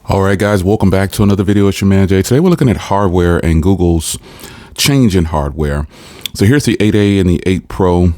All right, guys, welcome back to another video. It's your man Jay. Today we're looking at hardware and Google's change in hardware. So here's the 8A and the 8 Pro.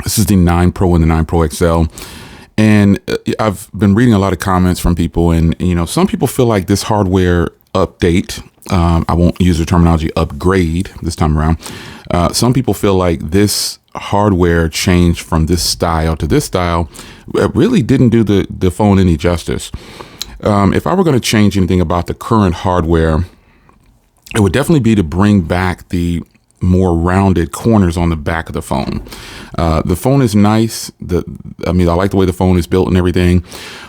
This is the 9 Pro and the 9 Pro XL. And I've been reading a lot of comments from people, and some people feel like this hardware update, I won't use the terminology upgrade this time around. Some people feel like this hardware change from this style to this style really didn't do the phone any justice. If I were going to change anything about the current hardware, it would definitely be to bring back the more rounded corners on the back of the phone. The phone is nice. I like the way the phone is built and everything,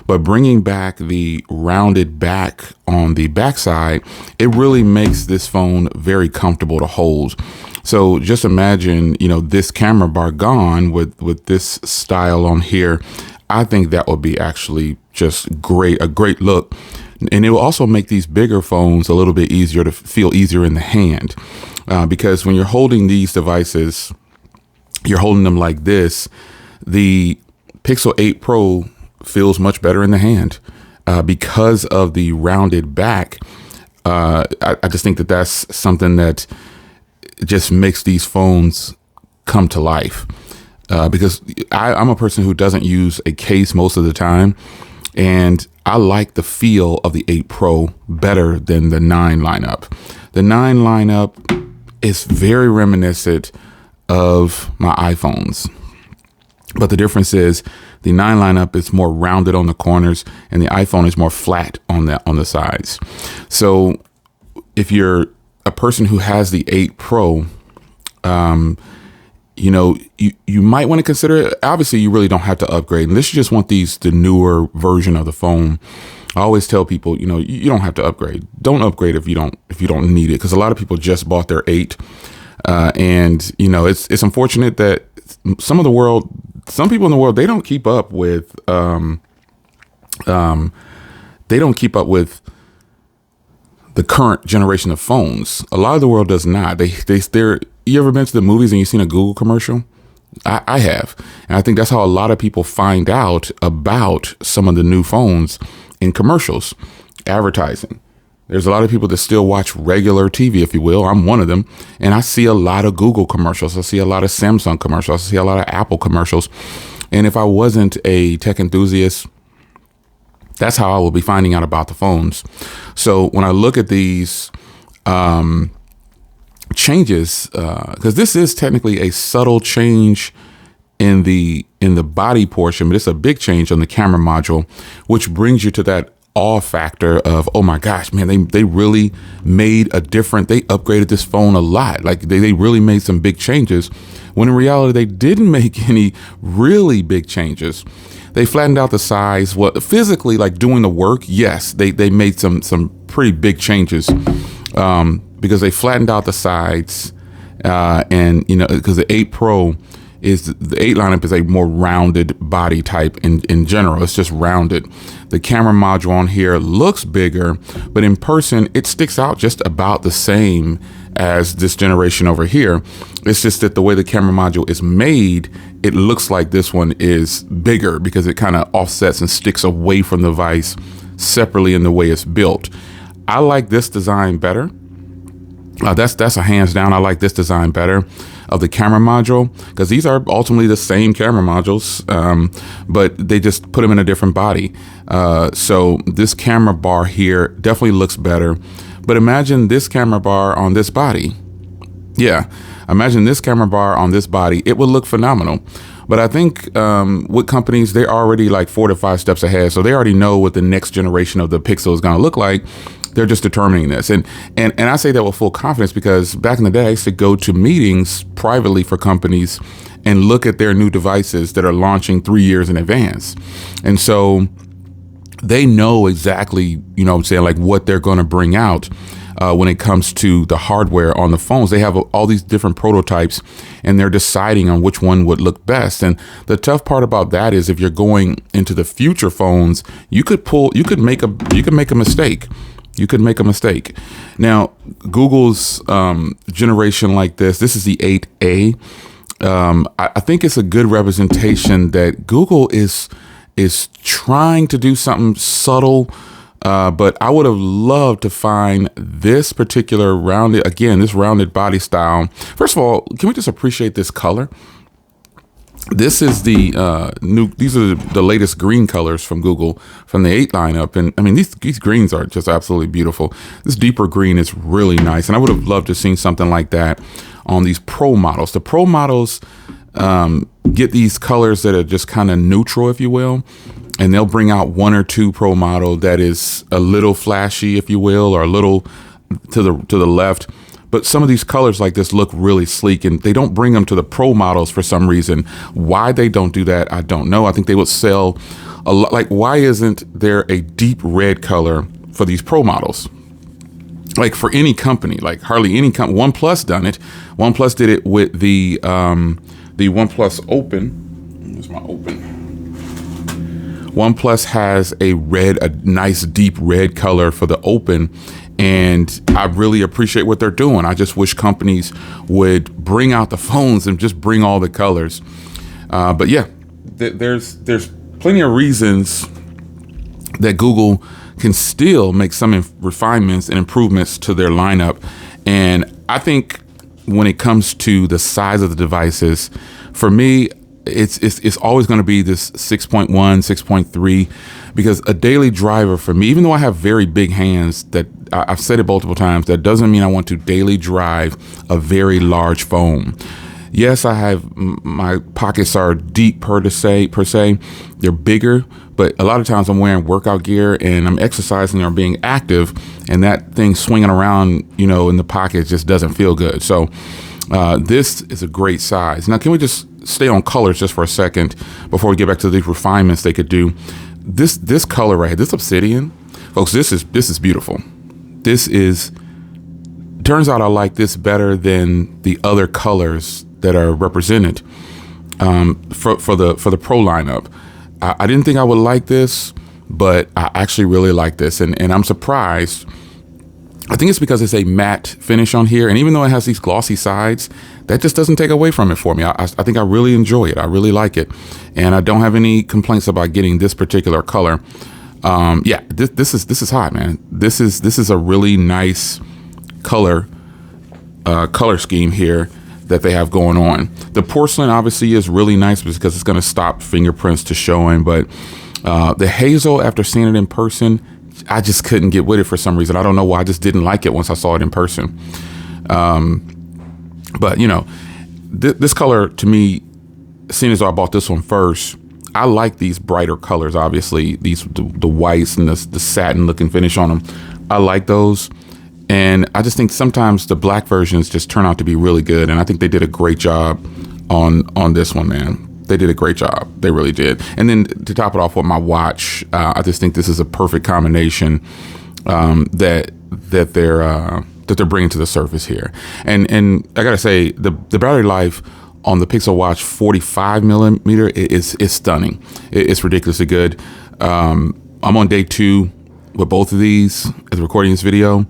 but bringing back the rounded back on the backside, it really makes this phone very comfortable to hold. So just imagine, this camera bar gone with this style on here. I think that would be actually just great, a great look. And it will also make these bigger phones a little bit easier to feel easier in the hand. Because when you're holding these devices, you're holding them like this, the Pixel 8 Pro feels much better in the hand because of the rounded back. I just think that that's something that just makes these phones come to life. Because I'm a person who doesn't use a case most of the time, and I like the feel of the 8 Pro better than the 9 lineup. The 9 lineup is very reminiscent of my iPhones, but the difference is the 9 lineup is more rounded on the corners, and the iPhone is more flat on the sides. So if you're a person who has the 8 Pro, you might want to consider it. Obviously, you really don't have to upgrade. Unless you just want the newer version of the phone. I always tell people, you don't have to upgrade. Don't upgrade if you don't need it, because a lot of people just bought their 8. And it's unfortunate that some people in the world, they don't keep up with the current generation of phones. A lot of the world does not. You ever been to the movies and you've seen a Google commercial? I have. And I think that's how a lot of people find out about some of the new phones in commercials, advertising. There's a lot of people that still watch regular TV, if you will. I'm one of them. And I see a lot of Google commercials. I see a lot of Samsung commercials. I see a lot of Apple commercials. And if I wasn't a tech enthusiast, that's how I will be finding out about the phones. So when I look at these changes, because this is technically a subtle change in the body portion, but it's a big change on the camera module, which brings you to that awe factor of, oh my gosh, man, they really made they upgraded this phone a lot. Like they really made some big changes, when in reality, they didn't make any really big changes. They flattened out the size. Well, physically, like doing the work, yes, they made some pretty big changes because they flattened out the sides, and because the 8 Pro the 8 lineup is a more rounded body type in general. It's just rounded. The camera module on here looks bigger, but in person, it sticks out just about the same as this generation over here. It's just that the way the camera module is made, it looks like this one is bigger because it kind of offsets and sticks away from the device separately in the way it's built. I like this design better. That's a hands down. I like this design better of the camera module, because these are ultimately the same camera modules, but they just put them in a different body. So this camera bar here definitely looks better. But imagine this camera bar on this body. Yeah, imagine this camera bar on this body. It would look phenomenal. But I think with companies, they're already like 4 to 5 steps ahead. So they already know what the next generation of the Pixel is going to look like. They're just determining this. And I say that with full confidence, because back in the day, I used to go to meetings privately for companies and look at their new devices that are launching 3 years in advance. And so they know exactly, like what they're going to bring out when it comes to the hardware on the phones. They have all these different prototypes, and they're deciding on which one would look best. And the tough part about that is, if you're going into the future phones, you could make a mistake. You could make a mistake. Now, Google's generation like this is the 8A. I think it's a good representation that Google is trying to do something subtle But I would have loved to find this particular this rounded body style. First of all, can we just appreciate this color? This is these are the latest green colors from Google from the 8 lineup. And I mean, these greens are just absolutely beautiful. This deeper green is really nice. And I would have loved to have seen something like that on these Pro models. The Pro models get these colors that are just kind of neutral, if you will. And they'll bring out 1 or 2 Pro model that is a little flashy, if you will, or a little to the left. But some of these colors like this look really sleek, and they don't bring them to the Pro models for some reason. Why they don't do that, I don't know. I think they would sell a lot. Like, why isn't there a deep red color for these Pro models? Like for any company, like hardly any company. OnePlus done it. OnePlus did it with the OnePlus Open. Here's my Open. OnePlus has a nice deep red color for the Open. And I really appreciate what they're doing. I just wish companies would bring out the phones and just bring all the colors. But yeah, there's plenty of reasons that Google can still make some refinements and improvements to their lineup. And I think when it comes to the size of the devices, for me, it's always going to be this 6.1, 6.3, because a daily driver for me, even though I have very big hands, that I've said it multiple times, that doesn't mean I want to daily drive a very large phone. Yes, my pockets are deep per se, they're bigger, but a lot of times I'm wearing workout gear and I'm exercising or being active, and that thing swinging around, in the pocket just doesn't feel good. So this is a great size. Now, can we just stay on colors just for a second before we get back to the refinements they could do? This color right here, this obsidian, folks, this is beautiful. Turns out I like this better than the other colors that are represented for the Pro lineup. I didn't think I would like this, but I actually really like this, and I'm surprised. I think it's because it's a matte finish on here, and even though it has these glossy sides, that just doesn't take away from it for me. I think I really enjoy it. I really like it, and I don't have any complaints about getting this particular color. This is hot, man. This is a really nice color scheme here that they have going on. The porcelain obviously is really nice because it's going to stop fingerprints to showing, but the hazel, after seeing it in person, I just couldn't get with it for some reason. I don't know why. I just didn't like it once I saw it in person. But this color to me, seeing as though I bought this one first, I like these brighter colors. Obviously, the whites and the satin looking finish on them. I like those. And I just think sometimes the black versions just turn out to be really good. And I think they did a great job on this one, man. They did a great job. They really did. And then to top it off with my watch, I just think this is a perfect combination that they're bringing to the surface here. And I gotta say, the battery life on the Pixel Watch 45 millimeter is stunning. It's ridiculously good. I'm on day 2 with both of these as recording this video,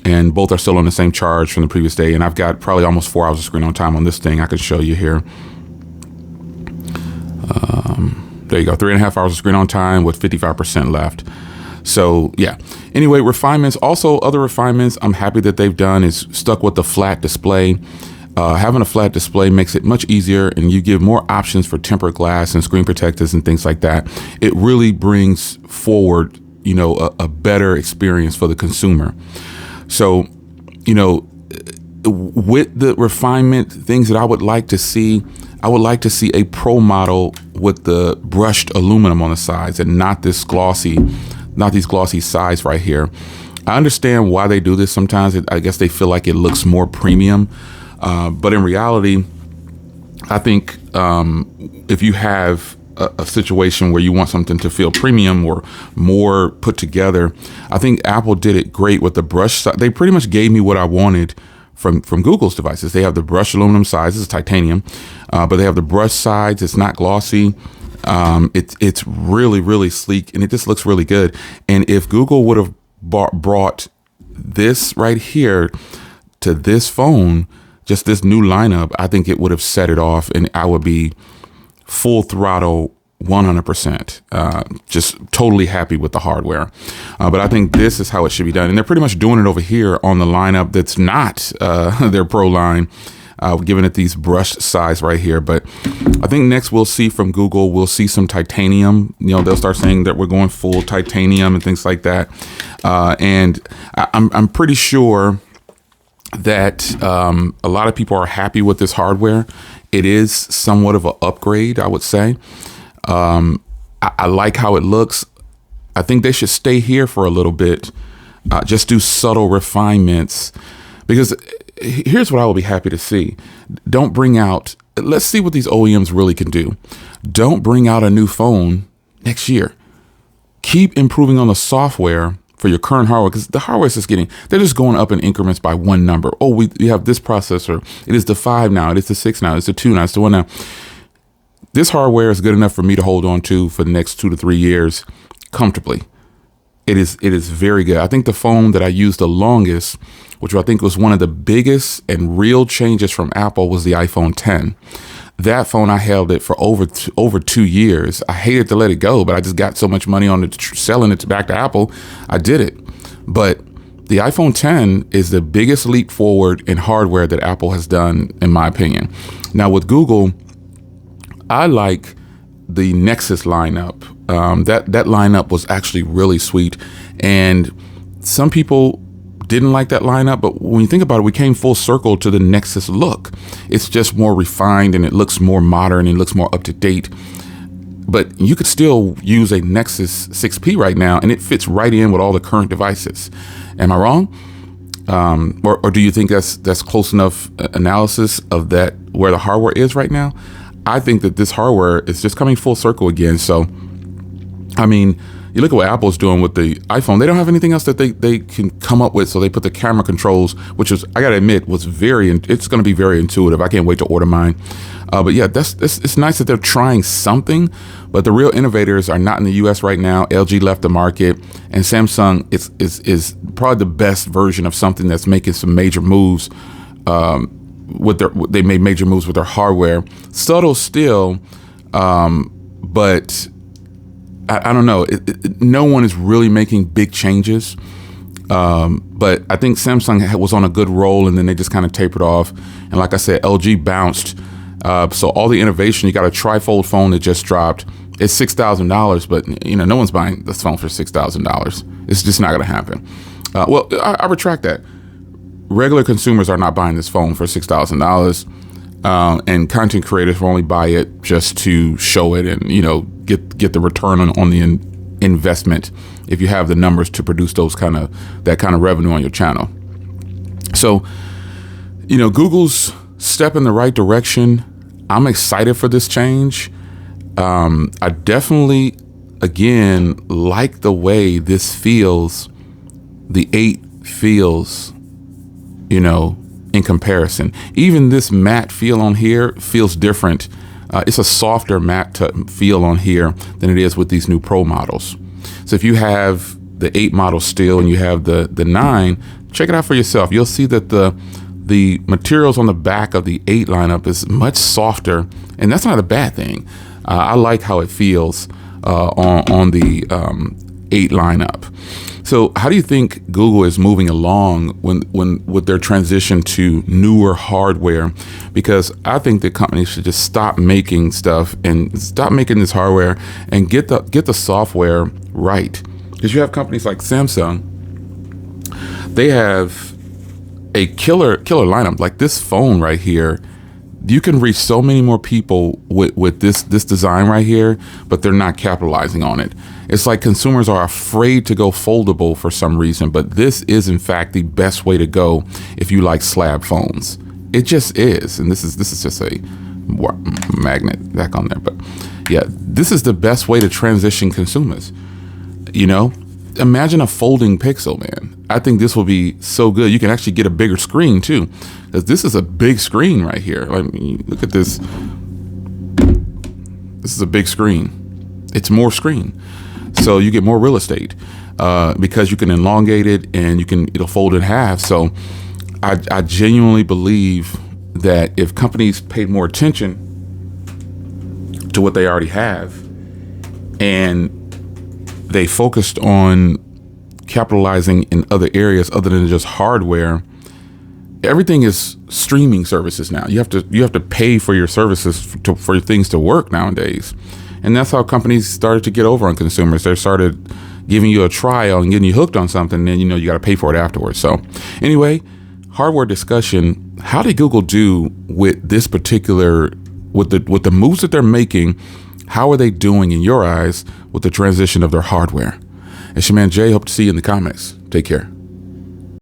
and both are still on the same charge from the previous day. And I've got probably almost 4 hours of screen on time on this thing. I can show you here. There you go, 3.5 hours of screen on time with 55% left. So yeah, anyway, refinements, also other refinements I'm happy that they've done is stuck with the flat display. Having a flat display makes it much easier, and you give more options for tempered glass and screen protectors and things like that. It really brings forward, a better experience for the consumer. So, with the refinement things that I would like to see a Pro model with the brushed aluminum on the sides and not these glossy sides right here. I understand why they do this sometimes. I guess they feel like it looks more premium. But in reality, I think if you have a situation where you want something to feel premium or more put together, I think Apple did it great with the brush. They pretty much gave me what I wanted from Google's devices. They have the brushed aluminum sides. This is titanium, but they have the brush sides. It's not glossy. It's really, really sleek, and it just looks really good. And if Google would have brought this right here to this phone, just this new lineup, I think it would have set it off, and I would be full throttle 100%. Just totally happy with the hardware. But I think this is how it should be done. And they're pretty much doing it over here on the lineup that's not their Pro line, giving it these brush size right here. But I think next we'll see from Google, we'll see some titanium. They'll start saying that we're going full titanium and things like that. And I'm pretty sure that a lot of people are happy with this hardware. It is somewhat of an upgrade, I would say. I like how it looks. I think they should stay here for a little bit, just do subtle refinements, because here's what I will be happy to see. Don't bring out, let's see what these OEMs really can do. Don't bring out a new phone next year. Keep improving on the software for your current hardware, because the hardware is just they're just going up in increments by one number. Oh, we have this processor. It is the 5 now. It is the 6 now. It's the 2 now. It's the 1 now. This hardware is good enough for me to hold on to for the next 2 to 3 years comfortably. It is very good. I think the phone that I used the longest, which I think was one of the biggest and real changes from Apple, was the iPhone 10. That phone, I held it for over 2 years. I hated to let it go, but I just got so much money on it, selling it back to Apple. I did it. But the iPhone 10 is the biggest leap forward in hardware that Apple has done, in my opinion. Now with Google, I like the Nexus lineup. That lineup was actually really sweet. And some people didn't like that lineup, but when you think about it, we came full circle to the Nexus look. It's just more refined and it looks more modern and it looks more up to date. But you could still use a Nexus 6P right now and it fits right in with all the current devices. Am I wrong? Or do you think that's close enough analysis of that where the hardware is right now? I think that this hardware is just coming full circle again. So, I mean, you look at what Apple's doing with the iPhone. They don't have anything else that they can come up with. So they put the camera controls, which is, I got to admit, it's going to be very intuitive. I can't wait to order mine. But yeah, it's nice that they're trying something, but the real innovators are not in the US right now. LG left the market, and Samsung is probably the best version of something that's making some major moves. They made major moves with their hardware. Subtle still, but I don't know. No one is really making big changes. But I think Samsung was on a good roll, and then they just kind of tapered off. And like I said, LG bounced. So all the innovation, you got a trifold phone that just dropped. It's $6,000, but no one's buying this phone for $6,000. It's just not going to happen. Well, I retract that. Regular consumers are not buying this phone for $6,000, and content creators will only buy it just to show it and get the return on the investment if you have the numbers to produce that kind of revenue on your channel. So, Google's step in the right direction. I'm excited for this change. I definitely, again, like the way this feels. The 8 feels. In comparison, even this matte feel on here feels different. It's a softer matte feel on here than it is with these new Pro models. So if you have the 8 model still and you have the 9, check it out for yourself. You'll see that the materials on the back of the 8 lineup is much softer, and that's not a bad thing. I like how it feels on the 8 lineup. So how do you think Google is moving along when with their transition to newer hardware? Because I think that companies should just stop making stuff and stop making this hardware and get the software right. Because you have companies like Samsung, they have a killer lineup. Like this phone right here, you can reach so many more people with this design right here, but they're not capitalizing on it. It's like consumers are afraid to go foldable for some reason, but this is in fact the best way to go if you like slab phones. It just is, and this is just a magnet back on there. But yeah, this is the best way to transition consumers. Imagine a folding Pixel, man. I think this will be so good. You can actually get a bigger screen too, because this is a big screen right here. I mean, look at this. This is a big screen. It's more screen, so you get more real estate because you can elongate it and it'll fold in half. So I genuinely believe that if companies paid more attention to what they already have and they focused on capitalizing in other areas other than just hardware. Everything is streaming services now. You have to pay for your services for things to work nowadays, and that's how companies started to get over on consumers. They started giving you a trial and getting you hooked on something, and then you got to pay for it afterwards. So anyway, hardware discussion. How did Google do with this particular with the moves that they're making? How are they doing in your eyes with the transition of their hardware? It's your man Jay. Hope to see you in the comments. Take care.